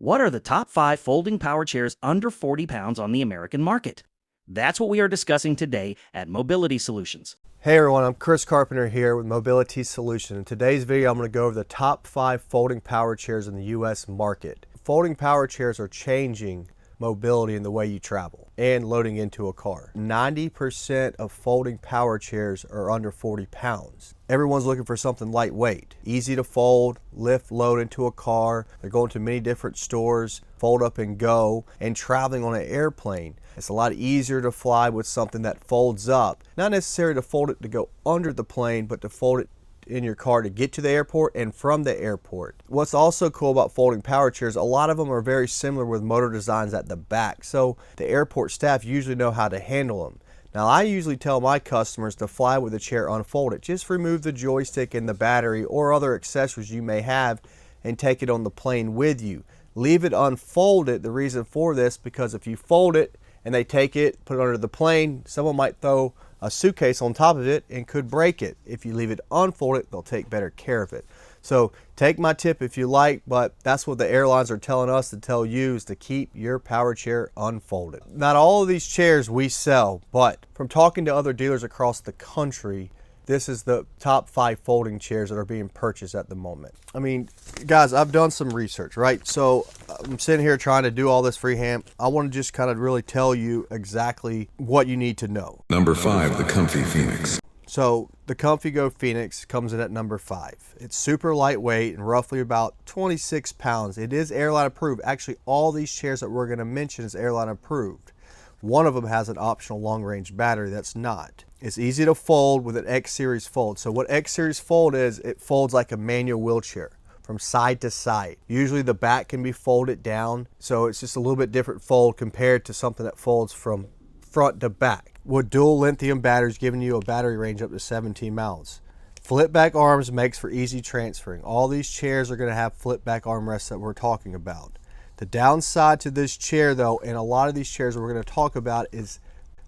What are the top 5 folding power chairs under 40 pounds on the American market? That's what we are discussing today at Mobility Solutions. Hey everyone, I'm Chris Carpenter here with Mobility Solutions. In today's video, I'm going to go over the top 5 folding power chairs in the U.S. market. Folding power chairs are changing mobility in the way you travel and loading into a car. 90% of folding power chairs are under 40 pounds. Everyone's looking for something lightweight, easy to fold, lift, load into a car. They're going to many different stores, fold up and go, and traveling on an airplane. It's a lot easier to fly with something that folds up. Not necessarily to fold it to go under the plane, but to fold it in your car to get to the airport and from the airport. What's also cool about folding power chairs, a lot of them are very similar with motor designs at the back, so the airport staff usually know how to handle them. Now I usually tell my customers to fly with the chair unfolded. Just remove the joystick and the battery or other accessories you may have and take it on the plane with you. Leave it unfolded. The reason for this, because if you fold it and they take it, put it under the plane, someone might throw a suitcase on top of it and could break it. If you leave it unfolded, they'll take better care of it. So take my tip if you like, but that's what the airlines are telling us to tell you, is to keep your power chair unfolded. Not all of these chairs we sell, but from talking to other dealers across the country, this is the top 5 folding chairs that are being purchased at the moment. I mean, guys, I've done some research, right? So I'm sitting here trying to do all this freehand. I want to just kind of really tell you exactly what you need to know. Number 5, the Comfy Phoenix. So the ComfyGo Phoenix comes in at number 5. It's super lightweight and roughly about 26 pounds. It is airline approved. Actually, all these chairs that we're going to mention is airline approved. One of them has an optional long-range battery that's not. It's easy to fold with an X Series fold. So what X Series fold is, it folds like a manual wheelchair from side to side. Usually the back can be folded down, so it's just a little bit different fold compared to something that folds from front to back. With dual lithium batteries giving you a battery range up to 17 miles. Flip back arms makes for easy transferring. All these chairs are going to have flip back armrests that we're talking about. The downside to this chair though, and a lot of these chairs that we're going to talk about, is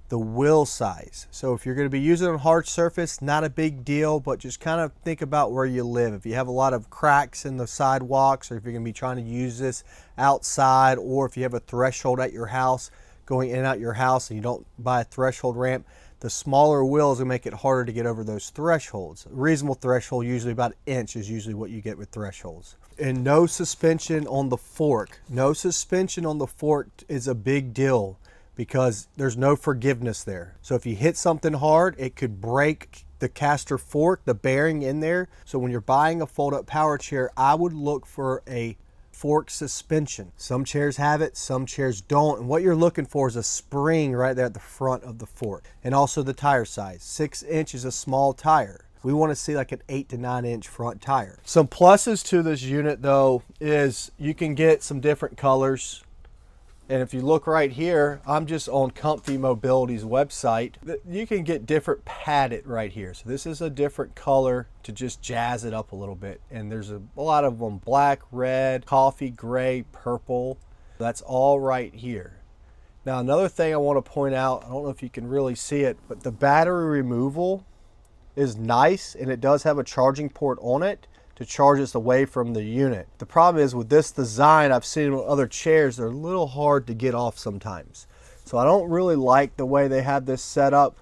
the wheel size. So if you're going to be using it on hard surface, not a big deal, but just kind of think about where you live. If you have a lot of cracks in the sidewalks, or if you're going to be trying to use this outside, or if you have a threshold at your house, going in and out your house and you don't buy a threshold ramp, the smaller wheels will make it harder to get over those thresholds. A reasonable threshold, usually about an inch, is usually what you get with thresholds. And no suspension on the fork. No suspension on the fork is a big deal because there's no forgiveness there. So if you hit something hard, it could break the caster fork, the bearing in there. So when you're buying a fold-up power chair, I would look for a fork suspension. Some chairs have it, some chairs don't. And what you're looking for is a spring right there at the front of the fork. And also the tire size. 6 inch is a small tire. We want to see like an 8 to 9 inch front tire. Some pluses to this unit though is you can get some different colors. And if you look right here, I'm just on Comfy Mobility's website. You can get different padded right here. So this is a different color to just jazz it up a little bit. And there's a lot of them: black, red, coffee, gray, purple. That's all right here. Now another thing I want to point out, I don't know if you can really see it, but the battery removal is nice, and it does have a charging port on it to charge us away from the unit. The problem is with this design, I've seen with other chairs, they're a little hard to get off sometimes. So I don't really like the way they have this set up,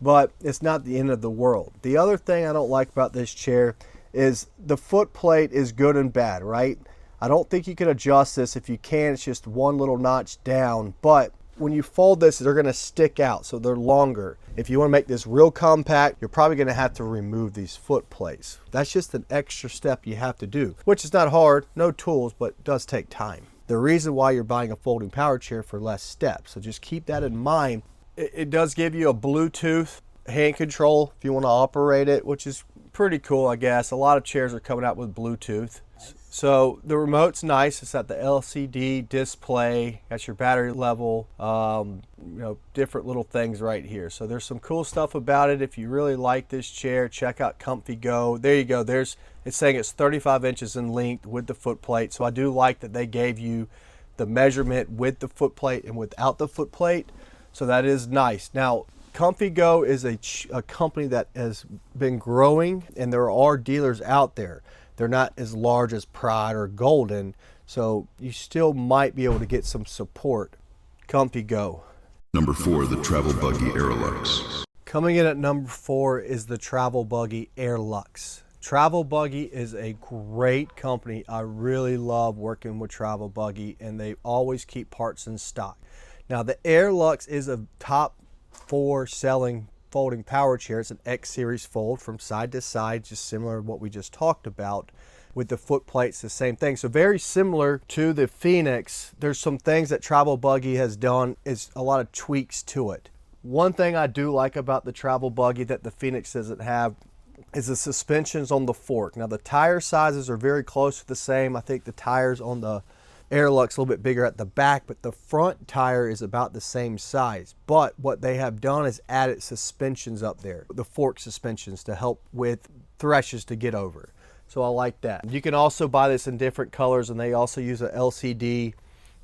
but it's not the end of the world. The other thing I don't like about this chair is the foot plate is good and bad, right? I don't think you can adjust this. If you can, it's just one little notch down, but when you fold this, they're gonna stick out, so they're longer. If you wanna make this real compact, you're probably gonna have to remove these foot plates. That's just an extra step you have to do, which is not hard, no tools, but it does take time. The reason why you're buying a folding power chair for less steps, so just keep that in mind. It does give you a Bluetooth hand control if you wanna operate it, which is pretty cool, I guess. A lot of chairs are coming out with Bluetooth. So the remote's nice. It's at the LCD display, got your battery level, different little things right here. So there's some cool stuff about it. If you really like this chair, check out ComfyGo. There you go. It's saying it's 35 inches in length with the foot plate. So I do like that they gave you the measurement with the foot plate and without the foot plate. So that is nice. Now, ComfyGo is a company that has been growing, and there are dealers out there. They're not as large as Pride or Golden, So you still might be able to get some support. ComfyGo. Number 4, the Travel Buggy Aerolux. Coming in at number 4 is the Travel Buggy Aerolux. Travel Buggy is a great company. I really love working with Travel Buggy, and they always keep parts in stock. Now the Aerolux is a top 4 selling folding power chair. It's an X Series fold from side to side, just similar to what we just talked about. With the foot plates, the same thing. So very similar to the Phoenix. There's some things that Travel Buggy has done, is a lot of tweaks to it. One thing I do like about the Travel Buggy that the Phoenix doesn't have is the suspensions on the fork. Now the tire sizes are very close to the same. I think the tires on the Aerolux a little bit bigger at the back, but the front tire is about the same size. But what they have done is added suspensions up there, the fork suspensions, to help with threshes to get over. So I like that. You can also buy this in different colors, and they also use an LCD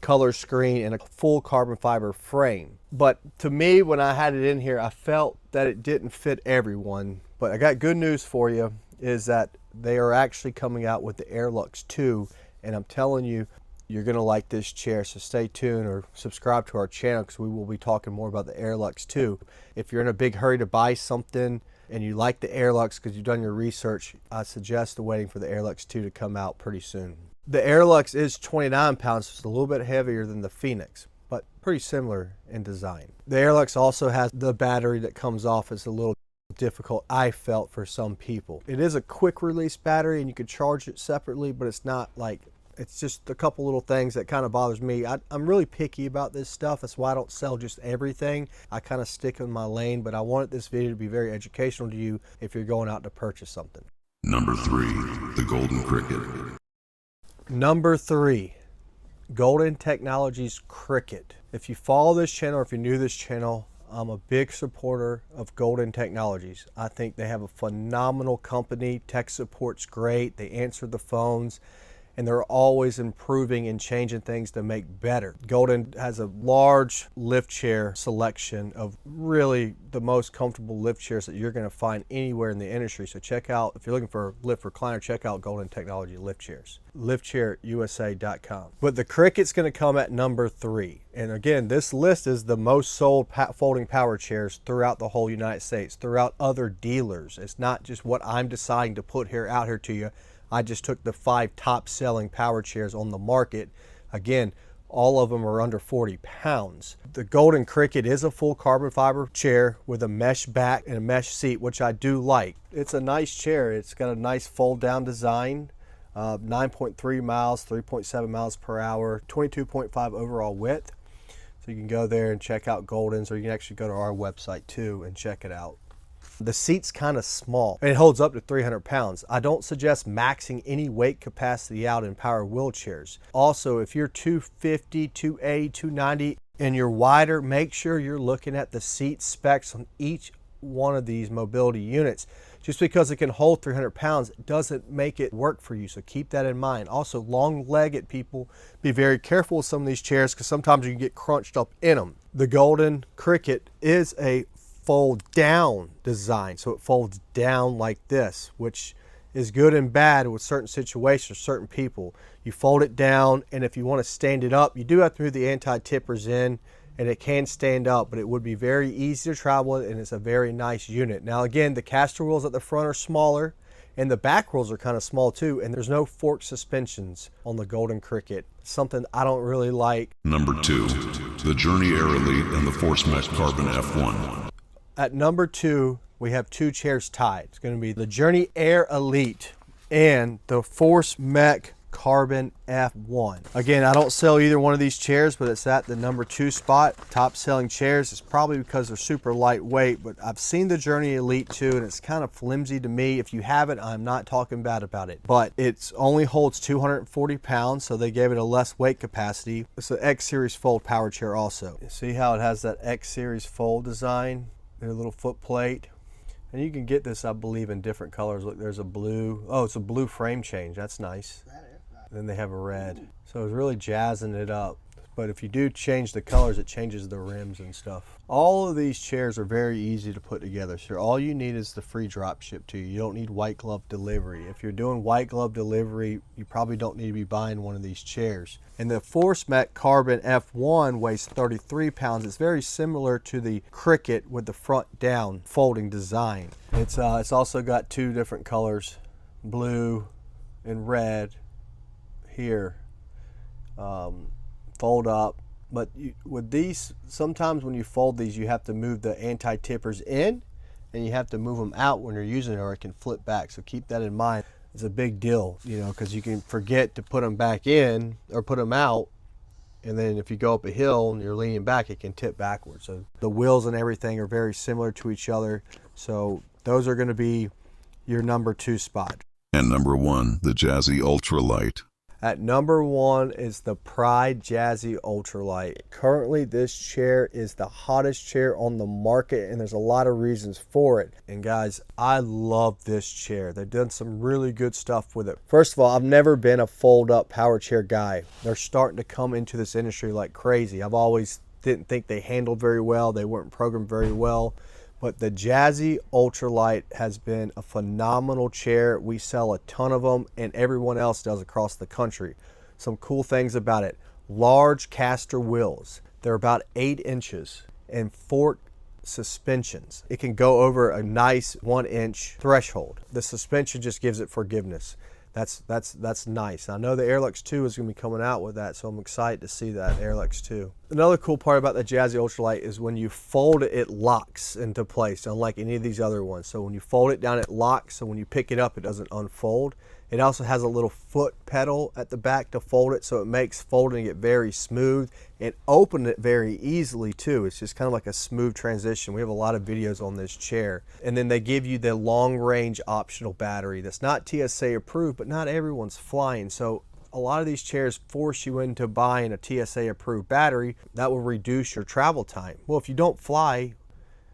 color screen and a full carbon fiber frame. But to me, when I had it in here, I felt that it didn't fit everyone. But I got good news for you, is that they are actually coming out with the Aerolux 2, and I'm telling you, you're gonna like this chair. So stay tuned or subscribe to our channel, because we will be talking more about the Aerolux 2. If you're in a big hurry to buy something and you like the Aerolux because you've done your research, I suggest waiting for the Aerolux 2 to come out pretty soon. The Aerolux is 29 pounds, so it's a little bit heavier than the Phoenix, but pretty similar in design. The Aerolux also has the battery that comes off. It's a little difficult, I felt, for some people. It is a quick release battery, and you could charge it separately, but it's not like, it's just a couple little things that kind of bothers me. I'm really picky about this stuff. That's why I don't sell just everything. I kind of stick in my lane, but I wanted this video to be very educational to you if you're going out to purchase something. Number 3, the Golden Cricket. Number 3, Golden Technologies Cricket. If you follow this channel, or if you're new to this channel, I'm a big supporter of Golden Technologies. I think they have a phenomenal company. Tech support's great. They answer the phones, and they're always improving and changing things to make better. Golden has a large lift chair selection of really the most comfortable lift chairs that you're gonna find anywhere in the industry. So check out, if you're looking for a lift recliner, check out Golden Technology lift chairs. liftchairusa.com. But the Cricket's gonna come at number 3. And again, this list is the most sold folding power chairs throughout the whole United States, throughout other dealers. It's not just what I'm deciding to put out here to you. I just took the 5 top selling power chairs on the market. Again, all of them are under 40 pounds. The Golden Cricket is a full carbon fiber chair with a mesh back and a mesh seat, which I do like. It's a nice chair. It's got a nice fold down design, 9.3 miles, 3.7 miles per hour, 22.5 overall width. So you can go there and check out Golden's, or you can actually go to our website too and check it out. The seat's kind of small, and it holds up to 300 pounds. I don't suggest maxing any weight capacity out in power wheelchairs. Also, if you're 250, 280, 290, and you're wider, make sure you're looking at the seat specs on each one of these mobility units. Just because it can hold 300 pounds doesn't make it work for you, so keep that in mind. Also, long-legged people, be very careful with some of these chairs, because sometimes you can get crunched up in them. The Golden Cricket is a fold down design, so it folds down like this, which is good and bad with certain situations, certain people. You fold it down, and if you want to stand it up, you do have to move the anti-tippers in, and it can stand up, but it would be very easy to travel with, and it's a very nice unit. Now again, the caster wheels at the front are smaller, and the back wheels are kind of small too, and there's no fork suspensions on the Golden Cricket, something I don't really like. Number 2, the Journey Air Elite and the Forcemech Carbon F1. At number 2, we have 2 chairs tied. It's going to be the Journey Air Elite and the Forcemech Carbon F1. Again, I don't sell either one of these chairs, but it's at the number 2 spot. Top selling chairs. It's probably because they're super lightweight, but I've seen the Journey Elite 2, and it's kind of flimsy to me. If you have it, I'm not talking bad about it, but it only holds 240 pounds, so they gave it a less weight capacity. It's an X Series fold power chair also. You see how it has that X Series fold design? Their little foot plate, and you can get this, I believe, in different colors. Look, there's a blue. Oh, it's a blue frame change. That's nice. Then they have a red. So it's really jazzing it up. But if you do change the colors, it changes the rims and stuff. All of these chairs are very easy to put together. So all you need is the free drop ship to you. You don't need white glove delivery. If you're doing white glove delivery, you probably don't need to be buying one of these chairs. And the Forcemech Carbon F1 weighs 33 pounds. It's very similar to the Cricket with the front down folding design. It's also got two different colors, blue and red here. Fold up, but with these, sometimes when you fold these, you have to move the anti-tippers in and you have to move them out when you're using it, or it can flip back. So keep that in mind. It's a big deal, you know, because you can forget to put them back in or put them out, and then if you go up a hill and you're leaning back, it can tip backwards. So the wheels and everything are very similar to each other, so those are going to be your number 2 spot. And number 1, the Jazzy Ultra Light. At number 1 is the Pride Jazzy Ultralight. Currently, this chair is the hottest chair on the market, and there's a lot of reasons for it. And guys, I love this chair. They've done some really good stuff with it. First of all, I've never been a fold-up power chair guy. They're starting to come into this industry like crazy. I've always didn't think they handled very well. They weren't programmed very well. But the Jazzy Ultralight has been a phenomenal chair. We sell a ton of them, and everyone else does across the country. Some cool things about it: large caster wheels. They're about 8 inches, and fork suspensions. It can go over a nice 1-inch threshold. The suspension just gives it forgiveness. That's nice. I know the Aerolux 2 is going to be coming out with that, so I'm excited to see that Aerolux 2. Another cool part about the Jazzy Ultralight is when you fold it, it locks into place, unlike any of these other ones. So when you fold it down, it locks, so when you pick it up, it doesn't unfold. It also has a little foot pedal at the back to fold it, so it makes folding it very smooth, and open it very easily too. It's just kind of like a smooth transition. We have a lot of videos on this chair. And then they give you the long range optional battery that's not TSA approved, but not everyone's flying. So a lot of these chairs force you into buying a TSA approved battery that will reduce your travel time. Well, if you don't fly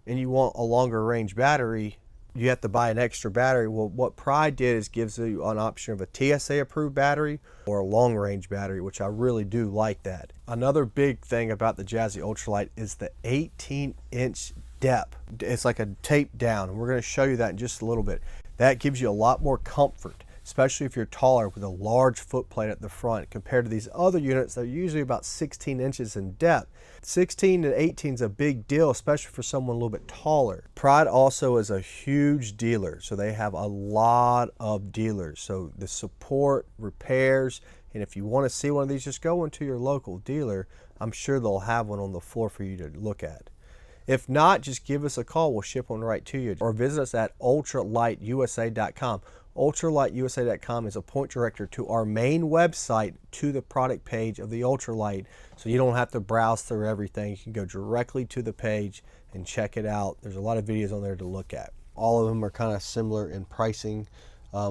and you want a longer range battery, you have to buy an extra battery. Well, what Pride did is gives you an option of a TSA approved battery or a long range battery, which I really do like that. Another big thing about the Jazzy Ultralight is the 18-inch depth. It's like a tape down, and we're going to show you that in just a little bit. That gives you a lot more comfort, especially if you're taller, with a large foot plate at the front compared to these other units that are usually about 16 inches in depth. 16 and 18 is a big deal, especially for someone a little bit taller. Pride also is a huge dealer, so they have a lot of dealers. So the support, repairs, and if you want to see one of these, just go into your local dealer. I'm sure they'll have one on the floor for you to look at. If not, just give us a call. We'll ship one right to you. Or visit us at ultralightusa.com. ultralightusa.com is a point director to our main website, to the product page of the Ultralight, so you don't have to browse through everything. You can go directly to the page and check it out. There's a lot of videos on there to look at. All of them are kind of similar in pricing.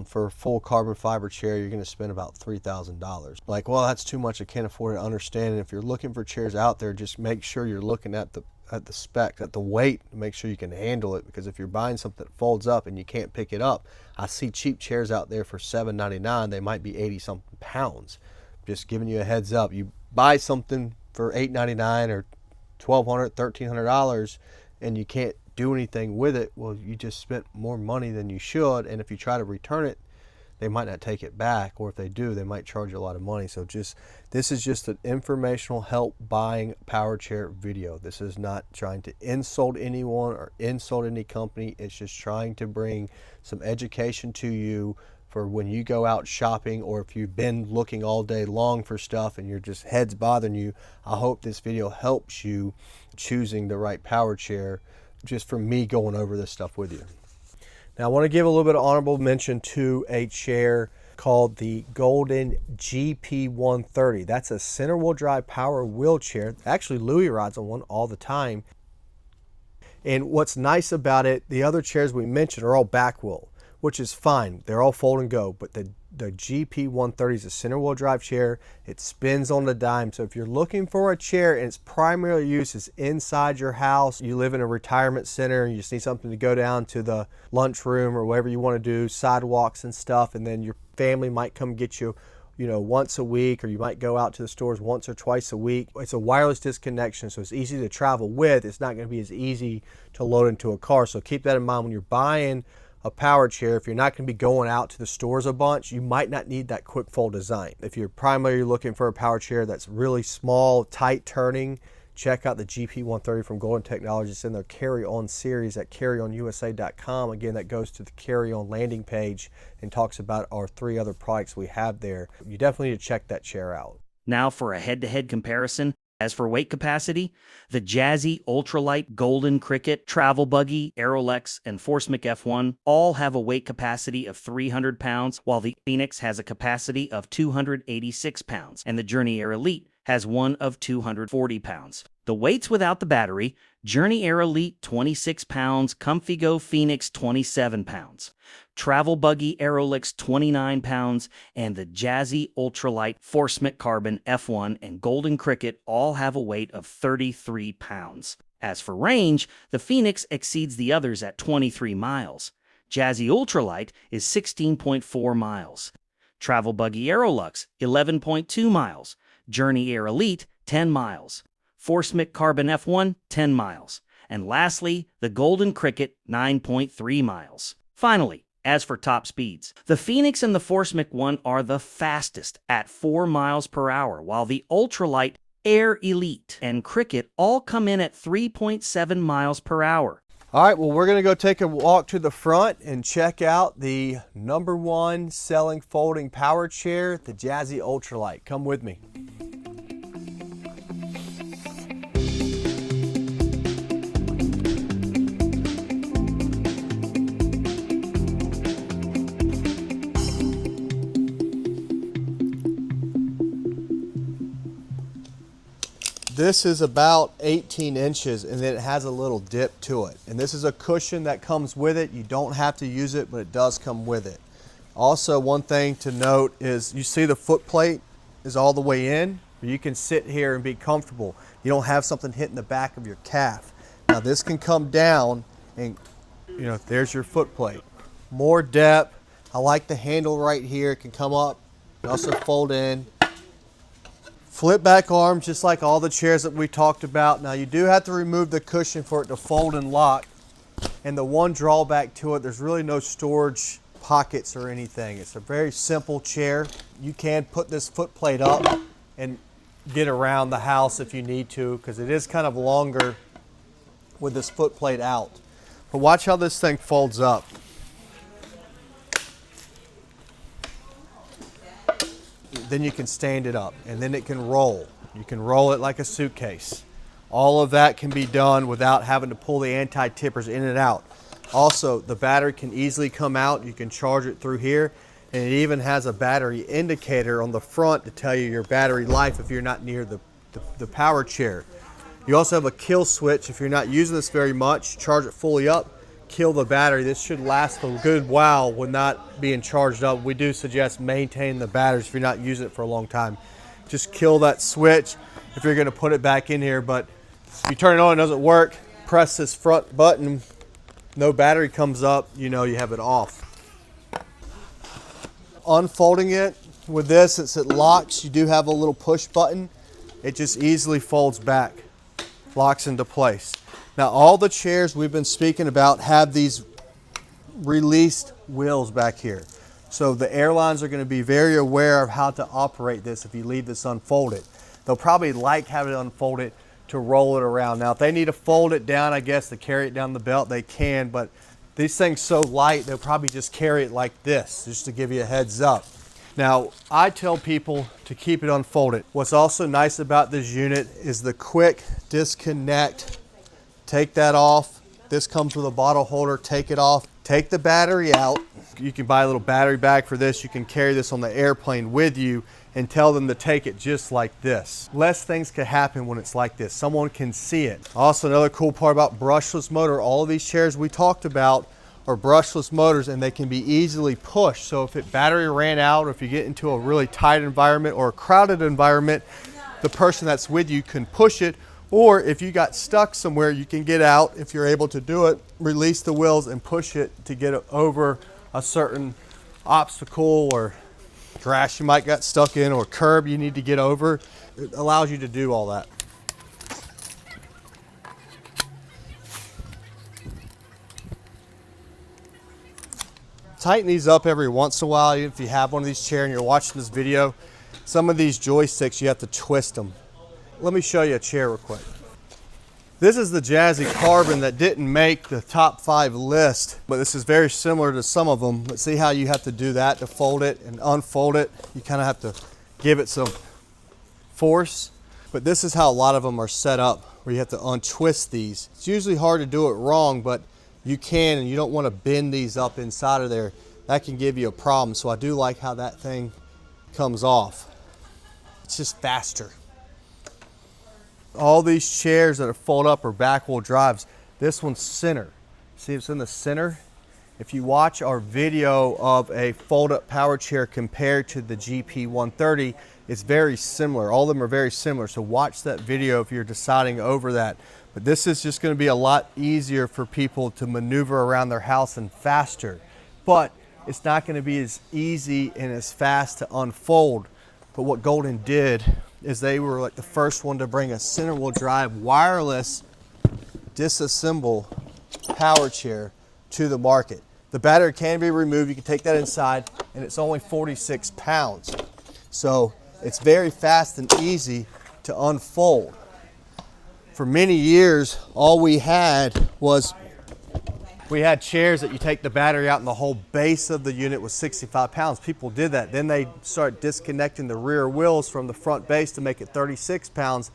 For a full carbon fiber chair, you're going to spend about $3,000. Like, well, that's too much, I can't afford it. Understand. And if you're looking for chairs out there, just make sure you're looking at the spec, at the weight, to make sure you can handle it. Because if you're buying something that folds up and you can't pick it up, I see cheap chairs out there for $7.99. They might be 80 something pounds. Just giving you a heads up. You buy something for $8.99 or $1,200, $1,300, and you can't do anything with it, well, you just spent more money than you should. And if you try to return it, they might not take it back, or if they do, they might charge you a lot of money. So this is just an informational help buying power chair video. This is not trying to insult anyone or insult any company. It's just trying to bring some education to you for when you go out shopping, or if you've been looking all day long for stuff and you're just heads bothering you. I hope this video helps you choosing the right power chair, just from me going over this stuff with you. Now I want to give a little bit of honorable mention to a chair called the Golden GP130. That's a center wheel drive power wheelchair. Actually, Louis rides on one all the time. And what's nice about it, the other chairs we mentioned are all back wheel, which is fine. They're all fold and go, but the GP130 is a center wheel drive chair. It spins on the dime. So if you're looking for a chair and its primary use is inside your house, you live in a retirement center and you just need something to go down to the lunchroom or whatever you want to do, sidewalks and stuff, and then your family might come get you, once a week, or you might go out to the stores once or twice a week. It's a wireless disconnection, so it's easy to travel with. It's not going to be as easy to load into a car. So keep that in mind when you're buying a power chair. If you're not going to be going out to the stores a bunch, you might not need that quick fold design. If you're primarily looking for a power chair that's really small, tight turning, check out the GP130 from Golden Technologies. It's in their Carry On series at carryonusa.com. Again, that goes to the Carry On landing page and talks about our 3 other products we have there. You definitely need to check that chair out. Now for a head-to-head comparison. As for weight capacity, the Jazzy Ultralight, Golden Cricket, Travel Buggy, Aerolux, and Forcemech F1 all have a weight capacity of 300 pounds, while the Phoenix has a capacity of 286 pounds, and the Journey Air Elite has one of 240 pounds. The weights without the battery: Journey Air Elite 26 pounds, ComfyGo Phoenix 27 pounds, Travel Buggy Aerolux 29 pounds, and the Jazzy Ultralight, Forcemech Carbon, F1, and Golden Cricket all have a weight of 33 pounds. As for range, the Phoenix exceeds the others at 23 miles. Jazzy Ultralight is 16.4 miles. Travel Buggy Aerolux, 11.2 miles. Journey Air Elite, 10 miles. Forcemech Carbon F1, 10 miles. And lastly, the Golden Cricket, 9.3 miles. Finally, as for top speeds, the Phoenix and the Forcemech One are the fastest at 4 miles per hour, while the Ultralight, Air Elite, and Cricket all come in at 3.7 miles per hour. All right, well, we're going to go take a walk to the front and check out the #1 selling folding power chair, the Jazzy Ultralight. Come with me. This is about 18 inches, and then it has a little dip to it. And this is a cushion that comes with it. You don't have to use it, but it does come with it. Also, one thing to note is you see the foot plate is all the way in. You can sit here and be comfortable. You don't have something hitting the back of your calf. Now this can come down, and there's your foot plate. More depth. I like the handle right here. It can come up and also fold in. Flip back arms, just like all the chairs that we talked about. Now you do have to remove the cushion for it to fold and lock. And the one drawback to it, there's really no storage pockets or anything. It's a very simple chair. You can put this foot plate up and get around the house if you need to, because it is kind of longer with this foot plate out. But watch how this thing folds up. Then you can stand it up, and then it can roll. You can roll it like a suitcase. All of that can be done without having to pull the anti-tippers in and out. Also, the battery can easily come out. You can charge it through here, and it even has a battery indicator on the front to tell you your battery life if you're not near the power chair. You also have a kill switch. If you're not using this very much, charge it fully up, kill the battery. This should last a good while when not being charged up. We do suggest maintaining the batteries if you're not using it for a long time. Just kill that switch if you're going to put it back in here. But if you turn it on, it doesn't work, press this front button, no battery comes up, you have it off. Unfolding it with this, since it locks, you do have a little push button. It just easily folds back, locks into place. Now, all the chairs we've been speaking about have these released wheels back here. So the airlines are going to be very aware of how to operate this if you leave this unfolded. They'll probably like having it unfolded to roll it around. Now, if they need to fold it down, I guess, to carry it down the belt, they can, but these things so light, they'll probably just carry it like this, just to give you a heads up. Now, I tell people to keep it unfolded. What's also nice about this unit is the quick disconnect. Take that off. This comes with a bottle holder. Take it off. Take the battery out. You can buy a little battery bag for this. You can carry this on the airplane with you and tell them to take it just like this. Less things can happen when it's like this. Someone can see it. Also, another cool part about brushless motor, all of these chairs we talked about are brushless motors, and they can be easily pushed. So if it battery ran out, or if you get into a really tight environment or a crowded environment, the person that's with you can push it. Or if you got stuck somewhere, you can get out, if you're able to do it, release the wheels and push it to get it over a certain obstacle or grass you might got stuck in or curb you need to get over. It allows you to do all that. Tighten these up every once in a while. If you have one of these chairs and you're watching this video, some of these joysticks you have to twist them. Let me show you a chair real quick. This is the Jazzy Carbon that didn't make the top 5 list, but this is very similar to some of them. But see how you have to do that to fold it and unfold it? You kind of have to give it some force. But this is how a lot of them are set up, where you have to untwist these. It's usually hard to do it wrong, but you can, and you don't want to bend these up inside of there. That can give you a problem. So I do like how that thing comes off. It's just faster. All these chairs that are fold up are back wheel drives. This one's center. See, it's in the center. If you watch our video of a fold up power chair compared to the GP130, it's very similar. All of them are very similar. So watch that video if you're deciding over that. But this is just going to be a lot easier for people to maneuver around their house and faster. But it's not going to be as easy and as fast to unfold. But what Golden did is they were like the first one to bring a center wheel drive wireless disassemble power chair to the market. The battery can be removed. You can take that inside, and it's only 46 pounds. So it's very fast and easy to unfold. For many years, all we had chairs that you take the battery out and the whole base of the unit was 65 pounds. People did that. Then they started disconnecting the rear wheels from the front base to make it 36 pounds.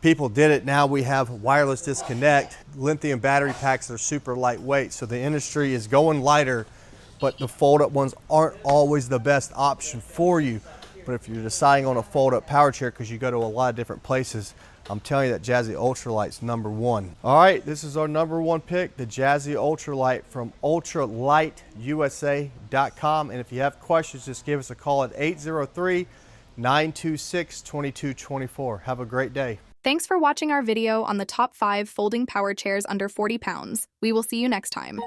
People did it. Now we have wireless disconnect. Lithium battery packs are super lightweight. So the industry is going lighter, but the fold-up ones aren't always the best option for you. But if you're deciding on a fold-up power chair because you go to a lot of different places, I'm telling you that Jazzy Ultralight's #1. All right, this is our #1 pick, the Jazzy Ultralight from ultralightUSA.com. And if you have questions, just give us a call at 803-926-2224. Have a great day. Thanks for watching our video on the top 5 folding power chairs under 40 pounds. We will see you next time.